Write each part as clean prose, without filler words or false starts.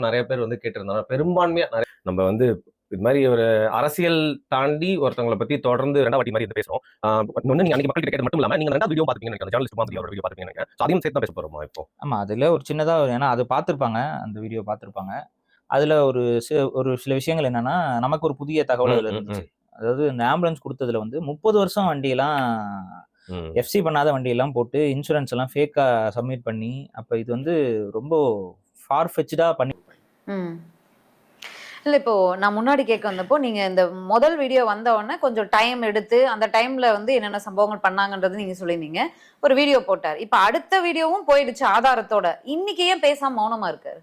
நிறைய பேர் வந்து கேட்டிருந்தாங்க. பெரும்பான்மையா நம்ம வந்து இது மாதிரி ஒரு அரசியல் தாண்டி ஒருத்தவங்களை பத்தி தொடர்ந்து ரெண்டாவது மாதிரி பேசுறோம். ஒண்ணு நீங்க அன்னைக்கு மக்கள் கேட்கறது மட்டும் இல்லாம நீங்க ரெண்டாவது வீடியோ பாத்துப்பீங்க, அந்த ஜர்னலிஸ்ட் மாதிரி வீடியோ பாத்துப்பீங்க. அதையும் சேர்த்து தான் பேச போறோமா இப்போ? ஆமா, அதுல ஒரு சின்னதா ஏன்னா அது பார்த்திருப்பாங்க, அந்த வீடியோ பார்த்திருப்பாங்க. அதுல ஒரு சில விஷயங்கள் என்னன்னா, நமக்கு ஒரு புதிய தகவல் அதுல இருந்துச்சு. அதாவது இந்த ஆம்புலன்ஸ் குடுத்ததுல வந்து 30 வருஷம் வண்டியெல்லாம் எஃப்சி பண்ணாத வண்டியெல்லாம் போட்டு இன்சூரன்ஸ் எல்லாம் ஃபேக்கா சப்மிட் பண்ணி, அப்ப இது வந்து ரொம்ப ஃபார் ஃபெட்ச்டா பண்ணி. இல்ல இப்போ நான் முன்னாடி கேட்க வந்தப்போ நீங்க இந்த முதல் வீடியோ வந்த உடனே கொஞ்சம் டைம் எடுத்து அந்த டைம்ல வந்து என்னென்ன சம்பவங்கள் பண்ணாங்கன்றது நீங்க சொல்லியிருந்தீங்க. ஒரு வீடியோ போட்டார். இப்ப அடுத்த வீடியோவும் போயிடுச்சு ஆதாரத்தோட. இன்னைக்கு ஏன் பேசாம மௌனமா இருக்காரு?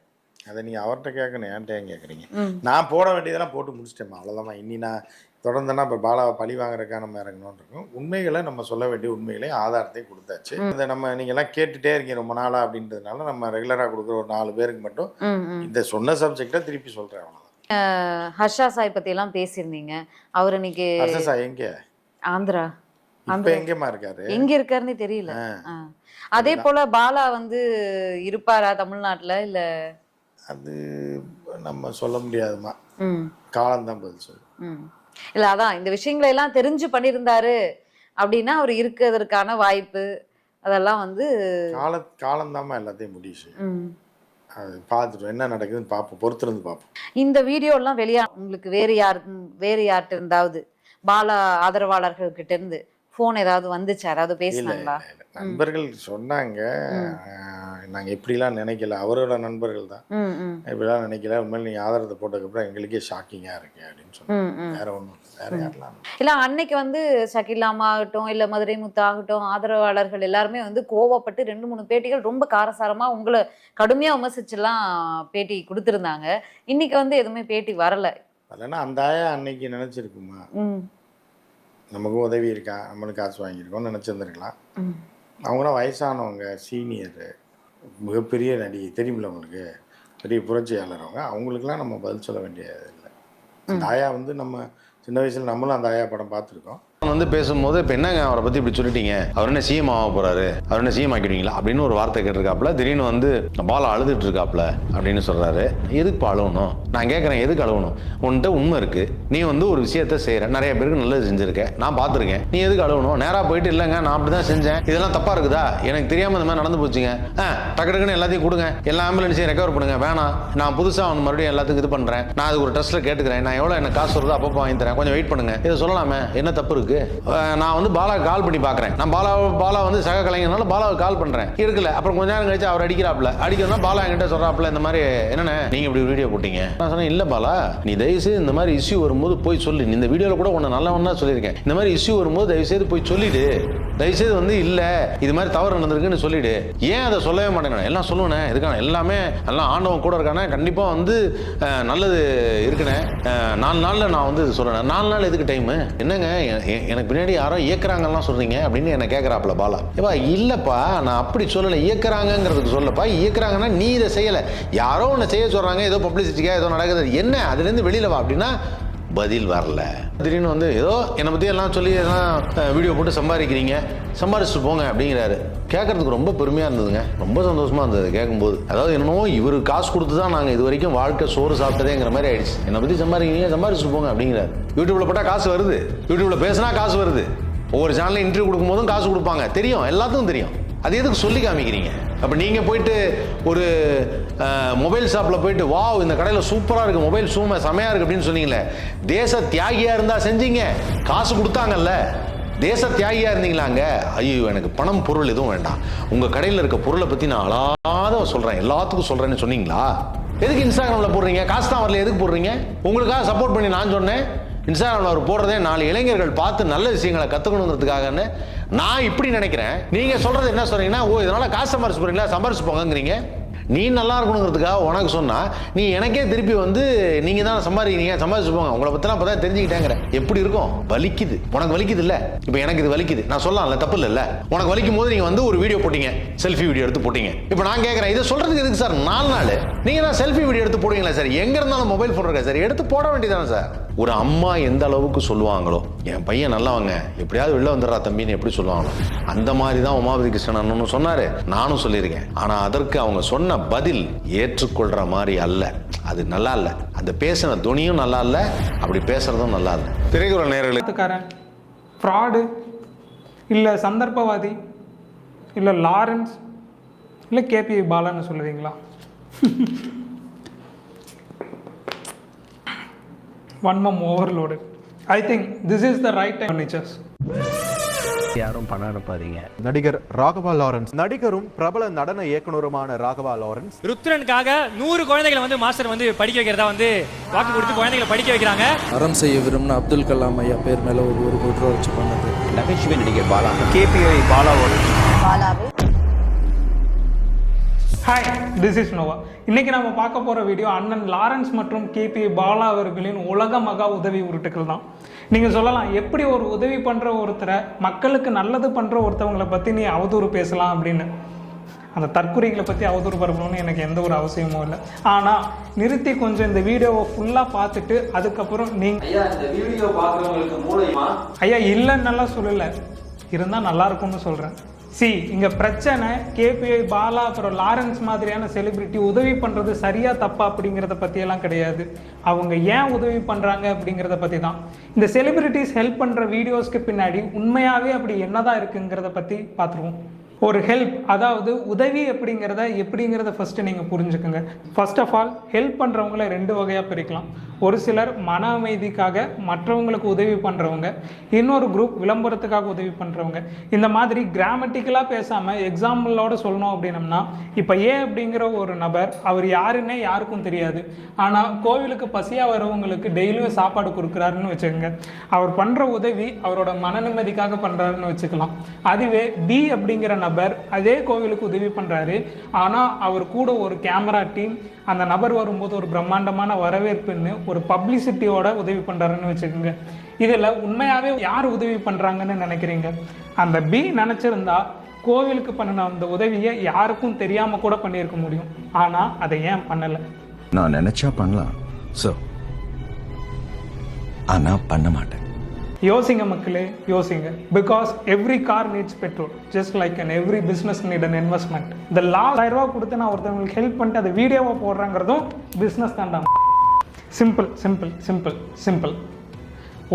அதை நீங்க அவர்கிட்ட கேட்கணும், என்கிட்ட ஏன் கேட்குறீங்க? நான் போட வேண்டியதெல்லாம் போட்டு முடிச்சிட்டேன், அவ்வளோதான். இனி நான் தொடர்ந்துன்னா இப்போ பாலாவை பழி வாங்குறதுக்காக நம்ம இறங்கணும்னு இருக்கும். உண்மைகளை நம்ம சொல்ல வேண்டிய உண்மைகளை ஆதாரத்தை கொடுத்தாச்சு. இந்த நம்ம நீங்கள்லாம் கேட்டுகிட்டே இருக்கீங்க ரொம்ப நாளா அப்படின்றதுனால நம்ம ரெகுலராக கொடுக்குற ஒரு 4 பேருக்கு மட்டும் இந்த சொன்ன சப்ஜெக்டை திருப்பி சொல்கிறேன், அவ்வளோதான். ஹர்ஷா சாய் பத்தி எல்லாம் பேசியிருந்தீங்க. அவர் இன்னைக்கு ஹர்ஷா சாய் எங்க? ஆந்திரா. இப்ப எங்கேமா இருக்காரு? எங்க இருக்காருன்னு தெரியல. அதே போல பாலா வந்து இருப்பாரா தமிழ்நாட்டுல? இல்ல அது நம்ம சொல்ல முடியாதுமா, காலம்தான் பதில் சொல்லும். இல்ல அதான் இந்த விஷயங்களை எல்லாம் தெரிஞ்சு பண்ணியிருந்தாரு அப்படின்னா அவர் இருக்கிறதுக்கான வாய்ப்பு அதெல்லாம் வந்து காலம்தாம்மா எல்லாத்தையும் முடிவு செய்யும். அது பார்த்துட்டு என்ன நடக்குதுன்னு பார்ப்போம், பொறுத்திருந்து பார்ப்போம். இந்த வீடியோ எல்லாம் வெளியா உங்களுக்கு வேறு யார்கிட்ட இருந்தாவது பாலா ஆதரவாளர்கள் கிட்ட இருந்து போன் ஏதாவது வந்துச்சு, யாராவது பேசினாங்களா? நண்பர்கள் சொன்னாங்க, நாங்கள் இப்படிலாம் நினைக்கல, அவரோட நண்பர்கள் தான் இப்படிலாம் நினைக்கல, உண்மையில நீங்கள் ஆதாரத்தை போட்டதுக்கப்புறம் எங்களுக்கே ஷாக்கிங்காக இருக்கு அப்படின்னு சொன்னாங்க. வேற ஒன்றும் வேற யாரெல்லாம் இல்லை. அன்னைக்கு வந்து ஷகிலாமா ஆகட்டும் இல்லை மதுரை முத்து ஆகட்டும் ஆதரவாளர்கள் எல்லாருமே வந்து கோவப்பட்டு 2-3 பேட்டிகள் ரொம்ப காரசாரமாக உங்களை கடுமையாக விமர்சிச்சுலாம் பேட்டி கொடுத்துருந்தாங்க. இன்னைக்கு வந்து எதுவுமே பேட்டி வரலை. இல்லைன்னா அந்த ஆயா அன்னைக்கு நினச்சிருக்குமா, நமக்கும் உதவி இருக்கா, நம்மளுக்கு காசு வாங்கியிருக்கோம்னு நினச்சிருந்துருக்கலாம். அவங்களாம் வயசானவங்க, சீனியரு, மிகப்பெரிய நடிகை, தெரியுமில்ல உங்களுக்கு, பெரிய புரட்சியாளர் அவங்க. அவங்களுக்கெல்லாம் நம்ம பதில் சொல்ல வேண்டியது இல்லை. அந்த ஆயா வந்து நம்ம சின்ன வயசில் நம்மளும் அந்த ஆயா படம் பார்த்துருக்கோம். வந்து பேசும்போது இப்போ என்னங்க அவரை பற்றி இப்படி சொல்லிட்டீங்க, அவர் என்ன சிஎம் ஆக போகிறாரு, அவர் என்ன சிஎம் ஆக்கிடுவீங்களா அப்படின்னு ஒரு வார்த்தை கேட்டிருக்காப்புல. திடீர்னு வந்து பாலா அழுதுட்டு இருக்காப்புல அப்படின்னு சொல்கிறாரு. எதுக்கு அழுவணும்? நான் கேட்குறேன், எதுக்கு அழுவணும்? உன்கிட்ட உண்மை இருக்குது, நீ வந்து ஒரு விஷயத்த செய்கிற, நிறைய பேருக்கு நல்லது செஞ்சுருக்கேன், நான் பார்த்துருக்கேன், நீ எதுக்கு அழுவணும்? நேராக போயிட்டு இல்லைங்க நான் அப்படி தான் செஞ்சேன், இதெல்லாம் தப்பாக இருக்குதா, எனக்கு தெரியாமல் இந்த மாதிரி நடந்து போச்சுங்க, டக்கு டக்குன்னு எல்லாத்தையும் கொடுங்க, எல்லா ஆம்புலன்ஸையும் ரெக்கவர் பண்ணுங்க, வேணாம் நான் புதுசாக அவன் மறுபடியும் எல்லாத்துக்கும் இது பண்ணுறேன், நான் அது ஒரு ட்ரஸ்ட்டில் கேட்டுக்கிறேன், நான் எவ்வளோ எனக்கு காசு வருதோ அப்பப்போ வாங்கி தரேன், கொஞ்சம் வெயிட் பண்ணுங்க, இதை சொல்லலாமே, என்ன தப்பு இருக்குது? நான் வந்து பாலா கால் பண்ணி பார்க்குறேன், நான் பாலா வந்து சக கலைஞனால பாலாவுக்கு கால் பண்ணுறேன், இருக்கல. அப்புறம் கொஞ்ச நேரம் கழிச்சு அவர் அடிக்கிறா பாலா என்கிட்ட சொல்கிறாப்புல, இந்த மாதிரி என்னென்ன நீங்கள் இப்படி வீடியோ போட்டீங்க. நான் சொன்னேன், இல்லை பாலா, நீ தயவுசெய்து இந்த மாதிரி இஷ்யூ வரும்போது போய் சொல்லு, இந்த வீடியோவில் கூட ஒன்று நல்லவன் தான் சொல்லியிருக்கேன், இந்த மாதிரி இஷ்யூ வரும்போது தயவுசெய்து போய் சொல்லிடு, தயவுசெய்து வந்து இல்லை இது மாதிரி தவறு நடந்திருக்குன்னு சொல்லிடு. ஏன் அதை சொல்லவே மாட்டேன்? எல்லாம் சொல்லுவேனே, இதுக்கான எல்லாமே எல்லாம் ஆண்டவன் கூட இருக்கானே, கண்டிப்பாக வந்து நல்லது இருக்குண்ணே, 4 நாளில் நான் வந்து சொல்கிறேன். 4 நாள் எதுக்கு டைமு? என்னங்க எனக்கு பின்னாடி யாரோ இயக்குறாங்கலாம் சொல்றீங்க அப்படின்னு என்ன கேட்குறாப்புல பாலா. ஏப்பா இல்லைப்பா, நான் அப்படி சொல்லலை, இயக்குறாங்கிறதுக்கு சொல்லப்பா, இயக்குறாங்கன்னா நீ இதை செய்யலை, யாரோ ஒன்று செய்ய சொல்கிறாங்க, ஏதோ பப்ளிசிட்டிக்காக ஏதோ நடக்குது, என்ன அதுலேருந்து வெளியில் வா அப்படின்னா பதில் வரல. திடீர்னு வந்து ஏதோ என்னை பற்றி எல்லாம் சொல்லி எல்லாம் வீடியோ போட்டு சம்பாதிக்கிறீங்க, சம்பாதிச்சுட்டு போங்க அப்படிங்கிறாரு. கேட்கறதுக்கு ரொம்ப பெருமையாக இருந்ததுங்க, ரொம்ப சந்தோஷமாக இருந்தது கேட்கும்போது. அதாவது என்னமோ இவர் காசு கொடுத்து தான் நாங்கள் இது வரைக்கும் வாழ்க்கை சோறு சாப்பிட்டதேங்கிற மாதிரி ஆயிடுச்சு. என்னை பற்றி சம்பாதிக்கிறீங்க, சம்பாதிச்சுட்டு போங்க அப்படிங்கிறாரு. யூடியூப்ல போட்டால் காசு வருது, யூடியூப்ல பேசினா காசு வருது, ஒவ்வொரு சேனலில் இன்டர்வியூ கொடுக்கும்போதும் காசு கொடுப்பாங்க, தெரியும், எல்லாத்துக்கும் தெரியும். அது எதுக்கு சொல்லி காமிக்கிறீங்க? அப்போ நீங்கள் போயிட்டு ஒரு மொபைல் ஷாப்பில் போயிட்டு வாவ் இந்த கடையில் சூப்பராக இருக்குது, மொபைல் செமையாக இருக்குது அப்படின்னு சொன்னீங்களே, தேச தியாகியாக இருந்தால் செஞ்சீங்க, காசு கொடுத்தாங்கல்ல, தேச தியாகியாக இருந்தீங்களாங்க. ஐயோ எனக்கு பணம் பொருள் எதுவும் வேண்டாம், உங்கள் கடையில் இருக்க பொருளை பற்றி நான் அழகாக சொல்கிறேன், எல்லாத்துக்கும் சொல்கிறேன்னு சொன்னீங்களா? எதுக்கு இன்ஸ்டாகிராமில் போடுறீங்க? காசு தான் வரல, எதுக்கு போடுறீங்க? உங்களுக்காக சப்போர்ட் பண்ணி நான் சொன்னேன், இன்ஸ்டாகிராமில் அவர் போடுறதே 4 இளைஞர்கள் பார்த்து நல்ல விஷயங்களை கற்றுக்கணுங்கிறதுக்காகன்னு நான் இப்படி நினைக்கிறேன். நீங்கள் சொல்கிறது என்ன சொல்கிறீங்கன்னா, ஓ இதனால் காசு சம்பாரிச்சு போகிறீங்களா, சம்பாரிச்சு போங்கங்கிறீங்க. நீ நல்லா இருக்கணுங்கிறதுக்காக உனக்கு சொன்னால் நீ எனக்கே திருப்பி வந்து நீங்கள் தான் சம்பாதிக்கிறீங்க, சம்பாதிச்சு போங்க, உங்களை பற்றிலாம் அப்போ தான் தெரிஞ்சுக்கிட்டேங்கிற. எப்படி இருக்கும்? வலிக்குது. உனக்கு வலிக்குது இல்லை? இப்போ எனக்கு இது வலிக்குது, நான் சொல்லலாம்ல, தப்பு இல்லை. உனக்கு வலிக்கும் போது நீங்கள் வந்து ஒரு வீடியோ போட்டீங்க, செல்ஃபி வீடியோ எடுத்து போட்டீங்க. இப்போ நான் கேட்குறேன், இதை சொல்கிறதுக்கு எதுக்கு சார் 4 நாள்? நீங்கள் தான் செல்ஃபி வீடியோ எடுத்து போடுவீங்களா சார்? எங்கே இருந்தாலும் மொபைல் ஃபோன் இருக்கா சார், எடுத்து போட வேண்டியதானே சார்? ஒரு அம்மா எந்த அளவுக்கு சொல்லுவாங்களோ, என் பையன் நல்லவங்க, எப்படியாவது வெளில வந்துடுறா தம்பின்னு எப்படி சொல்லுவாங்களோ, அந்த மாதிரி தான் உமாபதி கிருஷ்ணன் அண்ணனும் சொன்னாரு, நானும் சொல்லியிருக்கேன். ஆனா அதற்கு அவங்க சொன்ன பதில் ஏற்றுக்கொள்ற மாதிரி அல்ல. அது நல்லா இல்ல. அந்த பேசின துணியும் நல்லா இல்ல, அப்படி பேசுறதும் நல்லா இல்ல. திரைக்குறள் நேயர்களுக்கு ஃப்ராடு இல்லை சந்தர்ப்பவாதி இல்லை லாரன்ஸ் இல்லை கேபி பாலான்னு சொல்லுவீங்களா? வன்மம் overload. I think this is the right time nature's. யாரும் பணம் அனுப்பாதீங்க. நடிகர் ராகவா லாரன்ஸ், நடிகரும் பிரபல நடன இயக்குனருமான ராகவா லாரன்ஸ் ருத்ரனுக்காக 100 குழந்தைகளை வந்து மாஸ்டர் வந்து படிக்க வைக்கிறதா வந்து வாக்கு கொடுத்து குழந்தைகளை படிக்க வைக்கிறாங்க. அறம் செய்ய விரும்பின அப்துல் கலாம் ஐயா பேர் மேல ஒரு கோடி ரூபா வச்சு பண்ணது. நகைச்சுவை நடிகர் பாலா, கேபிஐ பாலாவோட ஹாய், திஸ் இஸ் நோவா. இன்னைக்கு நம்ம பார்க்க போகிற வீடியோ அண்ணன் லாரன்ஸ் மற்றும் கேபி பாலா அவர்களின் உலக மகா உதவி உருட்டுக்கள் தான். நீங்கள் சொல்லலாம், எப்படி ஒரு உதவி பண்ணுற ஒருத்தரை, மக்களுக்கு நல்லது பண்ணுற ஒருத்தவங்களை பற்றி நீ அவதூறு பேசலாம் அப்படின்னு. அந்த தற்குறிகளை பற்றி அவதூறு பரப்பணும்னு எனக்கு எந்த ஒரு அவசியமும் இல்லை. ஆனால் நிறுத்தி கொஞ்சம் இந்த வீடியோவை ஃபுல்லாக பார்த்துட்டு அதுக்கப்புறம் நீங்கள் இந்த வீடியோ பார்க்குறவங்களுக்கு மூலமா ஐயா இல்லைன்னு நல்லா சொல்லலை, இருந்தால் நல்லா இருக்கும்னு சொல்கிறேன். இங்கே பிரச்சனை கேபிஐ பாலா அப்புறம் லாரன்ஸ் மாதிரியான செலிபிரிட்டி உதவி பண்ணுறது சரியா தப்பா அப்படிங்கிறத பற்றியெல்லாம் கிடையாது. அவங்க ஏன் உதவி பண்ணுறாங்க அப்படிங்கிறத பற்றி தான். இந்த செலிபிரிட்டிஸ் ஹெல்ப் பண்ணுற வீடியோஸ்க்கு பின்னாடி உண்மையாகவே அப்படி என்னதான் இருக்குங்கிறத பற்றி பார்த்துருவோம். ஒரு ஹெல்ப், அதாவது உதவி எப்படிங்கிறத ஃபஸ்ட்டு நீங்கள் புரிஞ்சுக்கோங்க. ஃபர்ஸ்ட் ஆஃப் ஆல், ஹெல்ப் பண்ணுறவங்கள 2 வகையாக பிரிக்கலாம். ஒரு சிலர் மன அமைதிக்காக மற்றவங்களுக்கு உதவி பண்ணுறவங்க, இன்னொரு குரூப் விளம்பரத்துக்காக உதவி பண்ணுறவங்க. இந்த மாதிரி கிராமட்டிக்கலாக பேசாமல் எக்ஸாம்பிளோடு சொல்லணும் அப்படின்னம்னா, இப்போ ஏ அப்படிங்கிற ஒரு நபர், அவர் யாருன்னே யாருக்கும் தெரியாது, ஆனால் கோவிலுக்கு பசியாக வரவங்களுக்கு டெய்லியும் சாப்பாடு கொடுக்குறாருன்னு வச்சுக்கோங்க. அவர் பண்ணுற உதவி அவரோட மன நிம்மதிக்காக பண்ணுறாருன்னு வச்சுக்கலாம். அதுவே பி அப்படிங்கிற நபர் அதே கோவிலுக்கு உதவி பண்றாரு, ஆனா அவர் கூட ஒரு கேமரா டீம், அந்த நபர் வரும்போது ஒரு பிரம்மாண்டமான வரவேற்புன்னு ஒரு பப்ளிசிட்டியோட உதவி பண்றாருன்னு வச்சுக்கோங்க. இதுல உண்மையாவே யார் உதவி பண்றாங்கன்னு நினைக்கிறீங்க? அந்த பி நினைச்சிருந்தா கோவிலுக்கு பண்ணின அந்த உதவியை யாருக்கும் தெரியாம கூட பண்ணியிருக்க முடியும். ஆனா அதை ஏன் பண்ணல? நான் நினைச்சா பண்ணலாம், ஆனா பண்ண மாட்டேன். யோசிங்க மக்களே, யோசிங்க. Because every car needs petrol, just like and every business NEET an investment. இந்த 1000 ரூபா கொடுத்து நான் ஒருத்தவங்களுக்கு ஹெல்ப் பண்ணிட்டு அதை வீடியோவை போடுறாங்கிறதும் பிஸ்னஸ் தான்டா. Simple simple simple simple.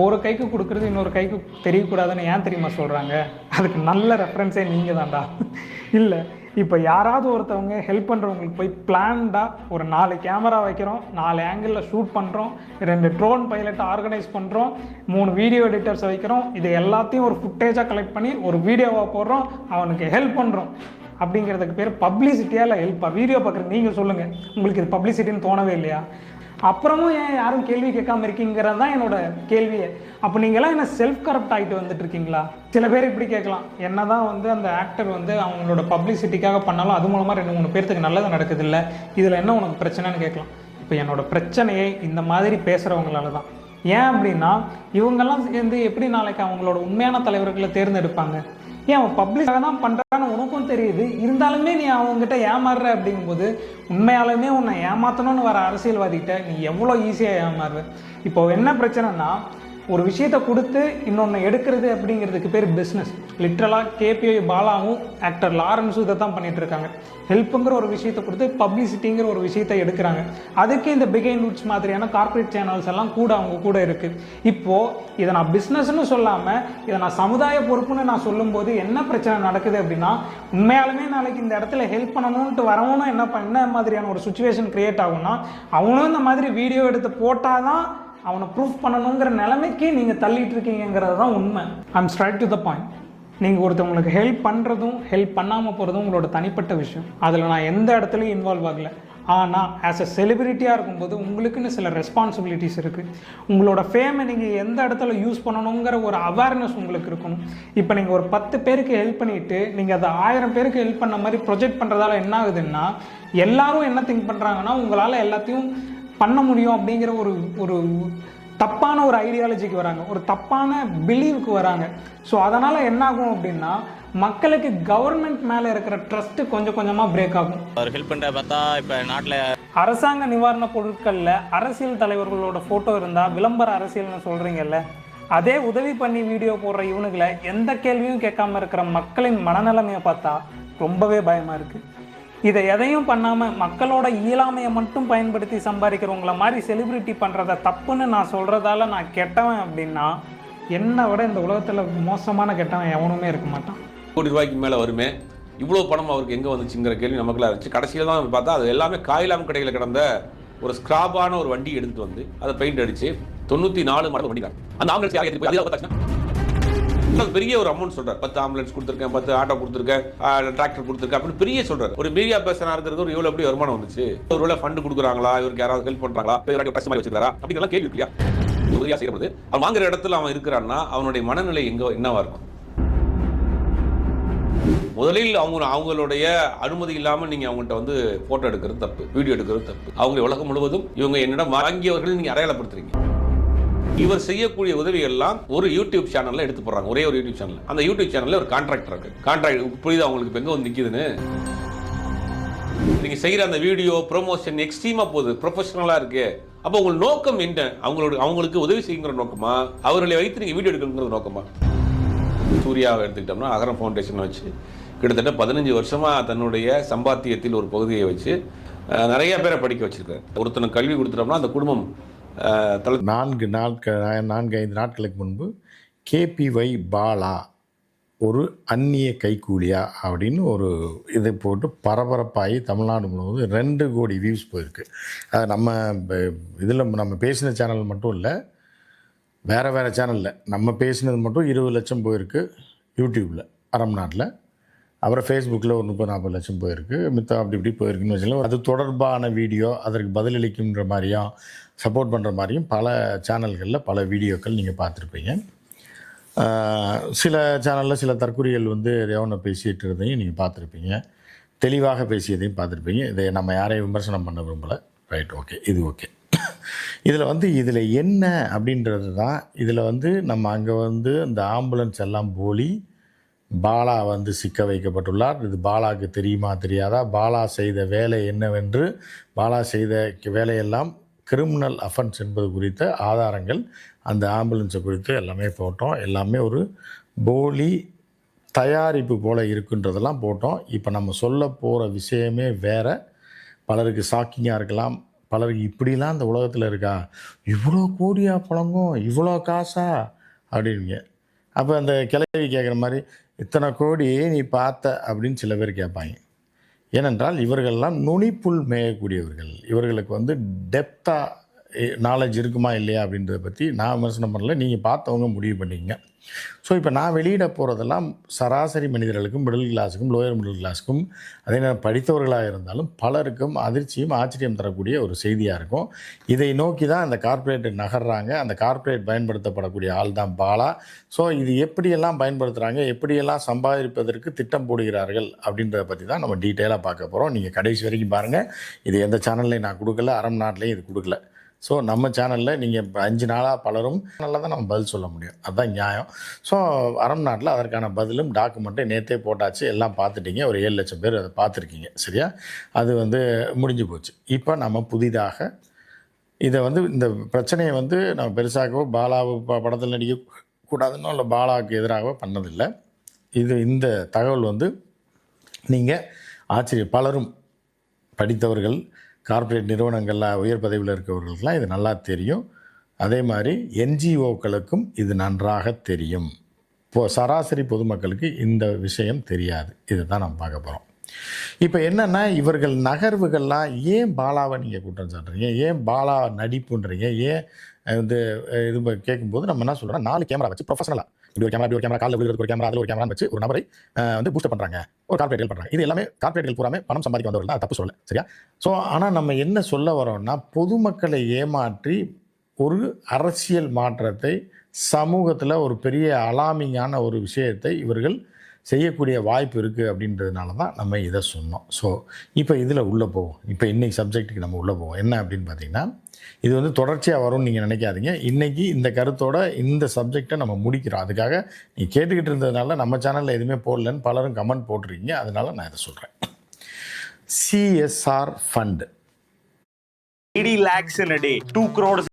ஒரு கைக்கு கொடுக்குறது இன்னொரு கைக்கு தெரியக்கூடாதுன்னு ஏன் தெரியுமா சொல்கிறாங்க? அதுக்கு நல்ல ரெஃபரன்ஸே நீங்கள் தான்டா. இல்லை, இப்போ யாராவது ஒருத்தவங்க ஹெல்ப் பண்ணுறவங்களுக்கு போய் பிளான்டாக ஒரு 4 கேமரா வைக்கிறோம், 4 ஆங்கிளில் ஷூட் பண்ணுறோம், 2 ட்ரோன் பைலட்டை ஆர்கனைஸ் பண்ணுறோம், 3 வீடியோ எடிட்டர்ஸ் வைக்கிறோம், இது எல்லாத்தையும் ஒரு ஃபுட்டேஜாக கலெக்ட் பண்ணி ஒரு வீடியோவாக போடுறோம், அவனுக்கு ஹெல்ப் பண்ணுறோம். அப்படிங்கிறதுக்கு பேர் பப்ளிசிட்டியாக இல்லை ஹெல்ப்பாக? வீடியோ பார்க்குறது நீங்கள் சொல்லுங்கள், உங்களுக்கு இது பப்ளிசிட்டின்னு தோணவே இல்லையா? அப்புறமும் ஏன் யாரும் கேள்வி கேட்காம இருக்கீங்கிறது தான் என்னோட கேள்வியே. அப்போ நீங்களாம் என்ன செல்ஃப் கரப்ட் ஆகிட்டு வந்துட்டு இருக்கீங்களா? சில பேர் இப்படி கேட்கலாம், என்ன தான் வந்து அந்த ஆக்டர் வந்து அவங்களோட பப்ளிசிட்டிக்காக பண்ணாலும் அது மூலமாக 2-3 பேர்த்துக்கு நல்லது நடக்குது இல்லை, இதில் என்ன உனக்கு பிரச்சனைன்னு கேட்கலாம். இப்போ என்னோட பிரச்சனையே இந்த மாதிரி பேசுகிறவங்களால தான். ஏன் அப்படின்னா, இவங்கெல்லாம் சேர்ந்து எப்படி நாளைக்கு அவங்களோட உண்மையான தலைவர்களை தேர்ந்தெடுப்பாங்க? ஏன் அவன் பப்ளிக்காக தான் பண்ணுறான்னு உனக்கும் தெரியுது, இருந்தாலுமே நீ அவங்ககிட்ட ஏமாறுற அப்படிங்கும்போது உண்மையாலுமே உன்னை ஏமாற்றணும்னு வர அரசியல்வாதிகிட்ட நீ எவ்வளோ ஈஸியாக ஏமாறுற. இப்போ என்ன பிரச்சனைனா, ஒரு விஷயத்தை கொடுத்து இன்னொன்று எடுக்கிறது அப்படிங்கிறதுக்கு பேர் பிஸ்னஸ். லிட்ரலாக கேபிஐ பாலாவும் ஆக்டர் லாரன்ஸும் இதை தான் பண்ணிட்டு இருக்காங்க. ஹெல்ப்புங்கிற ஒரு விஷயத்தை கொடுத்து பப்ளிசிட்டிங்கிற ஒரு விஷயத்தை எடுக்கிறாங்க. அதுக்கு இந்த பிகைன் ரூட்ஸ் மாதிரியான கார்பரேட் சேனல்ஸ் எல்லாம் கூட அவங்க கூட இருக்குது. இப்போது இதை நான் பிஸ்னஸ்ன்னு சொல்லாமல் இதை நான் சமுதாய பொறுப்புன்னு நான் சொல்லும்போது என்ன பிரச்சனை நடக்குது அப்படின்னா, உண்மையாலுமே நாளைக்கு இந்த இடத்துல ஹெல்ப் பண்ணணும்ன்ட்டு வரவனும் என்ன மாதிரியான ஒரு சுச்சுவேஷன் கிரியேட் ஆகும்னா, அவனும் இந்த மாதிரி வீடியோ எடுத்து போட்டால் தான் அவனை ப்ரூஃப் பண்ணணுங்கிற நிலைமைக்கு நீங்கள் தள்ளிட்டு இருக்கீங்கிறது தான் உண்மை. I'm straight to the point. நீங்கள் ஒருத்தவங்களுக்கு ஹெல்ப் பண்ணுறதும் ஹெல்ப் பண்ணாமல் போகிறதும் உங்களோட தனிப்பட்ட விஷயம். அதில் நான் எந்த இடத்துலையும் இன்வால்வ் ஆகலை. ஆனால் ஆஸ் அ செலிபிரிட்டியாக இருக்கும்போது உங்களுக்குன்னு சில ரெஸ்பான்சிபிலிட்டிஸ் இருக்குது. உங்களோட ஃபேமை நீங்கள் எந்த இடத்துல யூஸ் பண்ணணுங்கிற ஒரு அவேர்னஸ் உங்களுக்கு இருக்கணும். இப்போ நீங்கள் ஒரு 10 பேருக்கு ஹெல்ப் பண்ணிவிட்டு நீங்கள் அதை 1000 பேருக்கு ஹெல்ப் பண்ண மாதிரி ப்ரொஜெக்ட் பண்ணுறதால என்ன ஆகுதுன்னா, எல்லாரும் என்ன திங்க் பண்ணுறாங்கன்னா, உங்களால் எல்லாத்தையும் பண்ண முடியும் அப்படிங்கிற ஒரு தப்பான ஒரு ஐடியாலஜிக்கு வராங்க, ஒரு தப்பான பிலீவுக்கு வராங்க. ஸோ அதனால் என்ன ஆகும் அப்படின்னா, மக்களுக்கு கவர்மெண்ட் மேலே இருக்கிற ட்ரஸ்ட்டு கொஞ்சம் கொஞ்சமாக பிரேக் ஆகும். அவர் ஹெல்ப் பண்ணுற பார்த்தா இப்போ நாட்டில் அரசாங்க நிவாரண பொருட்களில் அரசியல் தலைவர்களோட ஃபோட்டோ இருந்தால் விளம்பர அரசியல்னு சொல்கிறீங்கல்ல, அதே உதவி பண்ணி வீடியோ போடுற இவனுங்களை எந்த கேள்வியும் கேட்காம இருக்கிற மக்களின் மனநிலைமையை பார்த்தா ரொம்பவே பயமாக இருக்குது. இதை எதையும் பண்ணாமல் மக்களோட இயலாமையை மட்டும் பயன்படுத்தி சம்பாதிக்கிறவங்கள மாதிரி செலிப்ரிட்டி பண்ணுறத தப்புன்னு நான் சொல்கிறதால நான் கெட்டவன் அப்படின்னா, என்னை விட இந்த உலகத்தில் மோசமான கெட்டவன் எவனுமே இருக்க மாட்டான். கோடி ரூபாய்க்கு மேலே வருமே, இவ்வளோ பணம் அவருக்கு எங்கே வந்துச்சுங்கிற கேள்வி நமக்குலாம் இருந்துச்சு. கடைசியில் தான் பார்த்தா அது எல்லாமே காயிலாம் கடையில் கிடந்த ஒரு ஸ்கிராப்பான ஒரு வண்டி எடுத்துகிட்டு வந்து அதை பெயிண்ட் அடித்து 94 மாடல் வண்டி தான் அந்த ஆம்புலன்ஸ் யார் எடுத்து போய் பார்த்தாச்சுன்னா பெரிய ஒரு அமௌண்ட் சொல்றாரு. 10 ஆம்புலன்ஸ் கொடுத்துருக்கேன், 10 ஆட்டோ கொடுத்துருக்கேன், டிராக்டர் கொடுத்துருக்கேன் அப்படின்னு பெரிய சொல்றாரு. ஒரு மீடியா பர்சனாக இருக்கிறது ஒரு எவ்வளோ எப்படி வருமானம் வந்துச்சு, ஒரு வேலை ஃபண்டு கொடுக்குறாங்களா, இவருக்கு யாராவது ஹெல்ப் பண்ணுறாங்களா, கஷ்டமாக வச்சுக்கிறாரா அப்படிங்கலாம் கேள்வி இல்லையா உதவியாக செய்யப்படுது. அவன் வாங்குற இடத்துல அவன் இருக்கிறான்னா அவனுடைய மனநிலை என்னவா இருக்கும்? முதலில் அவங்களுடைய அனுமதி இல்லாமல் நீங்கள் அவங்கள்ட்ட வந்து ஃபோட்டோ எடுக்கிறது தப்பு, வீடியோ எடுக்கிறது தப்பு. அவங்க உலகம் முழுவதும் இவங்க என்னிடம் வாங்கியவர்கள் நீங்கள் அடையாளப்படுத்துறீங்க. இவர் செய்யக்கூடிய உதவிகள் எல்லாம் ஒரு யூடியூப் சேனல்ல எடுத்து போடுறாங்க, ஒரே ஒரு யூடியூப் சேனல். அந்த யூடியூப் சேனல்ல ஒரு கான்ட்ராக்ட் இருக்கு. கான்ட்ராக்ட் புரியுது அவங்களுக்கு எங்க வந்து நிக்குதுன்னு. நீங்க செய்யற அந்த வீடியோ ப்ரொமோஷன் எக்ஸ்ட்ரீமா போகுது, ப்ரொஃபஷனலா இருக்கு. அப்போ உங்க நோக்கம் என்ன? அவங்களுக்கு உதவி செய்யுங்கிற நோக்கமா, அவர்களை வைத்து நீங்க வீடியோ எடுக்கணுங்கிற நோக்கமா? சூர்யாவை எடுத்துக்கிட்டோம்னா அகரம் ஃபவுண்டேஷன் வச்சு கிட்டத்தட்ட 15 வருஷமா தன்னுடைய சம்பாத்தியத்தில் ஒரு பகுதியை வச்சு நிறைய பேரை படிக்க வச்சிருக்காரு. ஒருத்தனுக்கு கல்வி கொடுத்துட்டோம்னா அந்த குடும்பம் 4-5 நாட்களுக்கு முன்பு கேபிஒய் பாலா ஒரு அந்நிய கைக்கூலியா அப்படின்னு ஒரு இதை போட்டு பரபரப்பாகி தமிழ்நாடு முழுவதும் 2 கோடி வியூஸ் போயிருக்கு. நம்ம இதில் நம்ம பேசின சேனல் மட்டும் இல்லை, வேறு சேனலில் நம்ம பேசினது மட்டும் 20 லட்சம் போயிருக்கு யூடியூப்பில் அறம் நாட்டில். அப்புறம் ஃபேஸ்புக்கில் ஒரு 30-40 லட்சம் போயிருக்கு. மித்த அப்படி இப்படி போயிருக்குன்னு வச்சுக்கலாம். அது தொடர்பான வீடியோ அதற்கு பதிலளிக்குன்ற மாதிரியும் சப்போர்ட் பண்ணுற மாதிரியும் பல சேனல்களில் பல வீடியோக்கள் நீங்கள் பார்த்துருப்பீங்க. சில சேனலில் சில தற்கொலைகள் வந்து எவனை பேசிகிட்டு இருந்தையும் நீங்கள் பார்த்துருப்பீங்க, தெளிவாக பேசியதையும் பார்த்துருப்பீங்க. இதை நம்ம யாரையும் விமர்சனம் பண்ண விரும்பலை. ரைட், ஓகே, இது ஓகே. இதில் என்ன அப்படின்றது தான். இதில் வந்து நம்ம அங்கே வந்து இந்த ஆம்புலன்ஸ் எல்லாம் போலி, பாலா வந்து சிக்க வைக்கப்பட்டுள்ளார். இது பாலாவுக்கு தெரியுமா தெரியாதா, பாலா செய்த வேலை என்னவென்று, பாலா செய்த வேலையெல்லாம் கிரிமினல் அஃபென்ஸ் என்பது குறித்த ஆதாரங்கள் அந்த ஆம்புலன்ஸை குறித்து எல்லாமே போட்டோம். எல்லாமே ஒரு போலி தயாரிப்பு போல் இருக்குன்றதெல்லாம் போட்டோம். இப்போ நம்ம சொல்ல போகிற விஷயமே வேறு. பலருக்கு ஷாக்கிங்காக இருக்கலாம், பலருக்கு இப்படிலாம் இந்த உலகத்தில் இருக்கா, இவ்வளோ கோடியா புழங்கும், இவ்வளோ காசா அப்படிங்க. அப்போ அந்த கிளவி கேட்குற மாதிரி இத்தனை கோடி நீ பார்த்த அப்படின்னு சில பேர் கேட்பாங்க. ஏனென்றால் இவர்கள்லாம் நுனிப்புல் மேயக்கூடியவர்கள். இவர்களுக்கு வந்து டெப்த்தாக நாலேஜ் இருக்குமா இல்லையா அப்படின்றத பற்றி நான் விமர்சனம் பண்ணல, நீங்கள் பார்த்தவங்க முடிவு பண்ணிக்கங்க. ஸோ இப்போ நான் வெளியிட போகிறதெல்லாம் சராசரி மனிதர்களுக்கும், மிடில் கிளாஸுக்கும், லோயர் மிடில் கிளாஸுக்கும், அதே நேரம் படித்தவர்களாக இருந்தாலும் பலருக்கும் அதிர்ச்சியும் ஆச்சரியம் தரக்கூடிய ஒரு செய்தியாக இருக்கும். இதை நோக்கி தான் அந்த கார்ப்பரேட் நகர்றாங்க. அந்த கார்ப்பரேட் பயன்படுத்தப்படக்கூடிய ஆள் தான் பாலா. ஸோ இது எப்படியெல்லாம் பயன்படுத்துகிறாங்க, எப்படியெல்லாம் சம்பாதிப்பதற்கு திட்டம் போடுகிறார்கள் அப்படின்றத பற்றி தான் நம்ம டீட்டெயிலாக பார்க்க போகிறோம். நீங்கள் கடைசி வரைக்கும் பாருங்கள். இது எந்த சேனல்லையும் நான் கொடுக்கல, அறம் நாட்டிலையும் இது கொடுக்கல. ஸோ நம்ம சேனலில் நீங்கள் 5 நாளாக பலரும் நல்லா தான் நம்ம பதில் சொல்ல முடியும், அதுதான் நியாயம். ஸோ அறம் நாட்டில் அதற்கான பதிலும் டாக்குமெண்ட்டை நேற்றே போட்டாச்சு, எல்லாம் பார்த்துட்டீங்க. ஒரு 7 லட்சம் பேர் அதை பார்த்துருக்கீங்க, சரியா? அது வந்து முடிஞ்சு போச்சு. இப்போ நம்ம புதிதாக இதை வந்து இந்த பிரச்சனையை வந்து நம்ம பெருசாகவோ பாலாவை படத்தில் நடிக்கக்கூடாதுன்னோ இல்லை பாலாவுக்கு எதிராகவோ பண்ணதில்லை. இந்த தகவல் வந்து நீங்கள் பலரும் படித்தவர்கள், கார்ப்பரேட் நிறுவனங்களில் உயர் பதவியில் இருக்கிறவர்களுக்கெல்லாம் இது நல்லா தெரியும். அதே மாதிரி என்ஜிஓக்களுக்கும் இது நன்றாக தெரியும். சராசரி பொதுமக்களுக்கு இந்த விஷயம் தெரியாது. இதை தான் நம்ம பார்க்க போகிறோம். இப்போ என்னென்னா, இவர்கள் நகர்வுகள்லாம் ஏன் பாலாவை நீங்கள் குற்றம் சாட்டுறீங்க, ஏன் பாலா நடிப்புன்றீங்க, ஏன் வந்து இது கேட்கும்போது நம்ம என்ன சொல்கிறோம், 4 கேமரா வச்சு ப்ரொஃபஷனலாக இப்படி ஒரு கேமரா, இப்படி ஒரு கேமரா, காலில் விழுகிறதுக்கு ஒரு கேமரா, அதில் ஒரு கேமரான்னு வச்சு ஒரு நபரை வந்து பூஸ்ட் பண்ணுறாங்க, ஒரு கார்ப்பரேட்கள் பண்ணுறாங்க. இது எல்லாமே கார்ப்பரேட்கள் பூராமே பணம் சம்பாதிக்க வந்தவர்கள் தான், தப்பு சொல்ல, சரியா? ஸோ ஆனால் நம்ம என்ன சொல்ல வரோம்னா, பொதுமக்களை ஏமாற்றி ஒரு அரசியல் மாற்றத்தை, சமூகத்தில் ஒரு பெரிய அலாமிங்கான ஒரு விஷயத்தை இவர்கள் செய்யக்கூடிய வாய்ப்பு இருக்குது அப்படின்றதுனால தான் நம்ம இதை சொன்னோம். ஸோ இப்போ இதில் உள்ளே போவோம். இப்போ இன்றைக்கி சப்ஜெக்ட்டுக்கு நம்ம உள்ளே போவோம். என்ன அப்படின்னு பார்த்தீங்கன்னா, இது வந்து தொடர்ச்சியாக வரும்னு நீங்கள் நினைக்காதீங்க. இன்றைக்கி இந்த கருத்தோட இந்த சப்ஜெக்டை நம்ம முடிக்கிறோம். அதுக்காக நீ கேட்டுக்கிட்டு இருந்ததுனால நம்ம சேனலில் எதுவுமே போடலன்னு பலரும் கமெண்ட் போட்டிருக்கீங்க. அதனால் நான் இதை சொல்கிறேன். CSR fund 80 lakhs in a day, 2 crores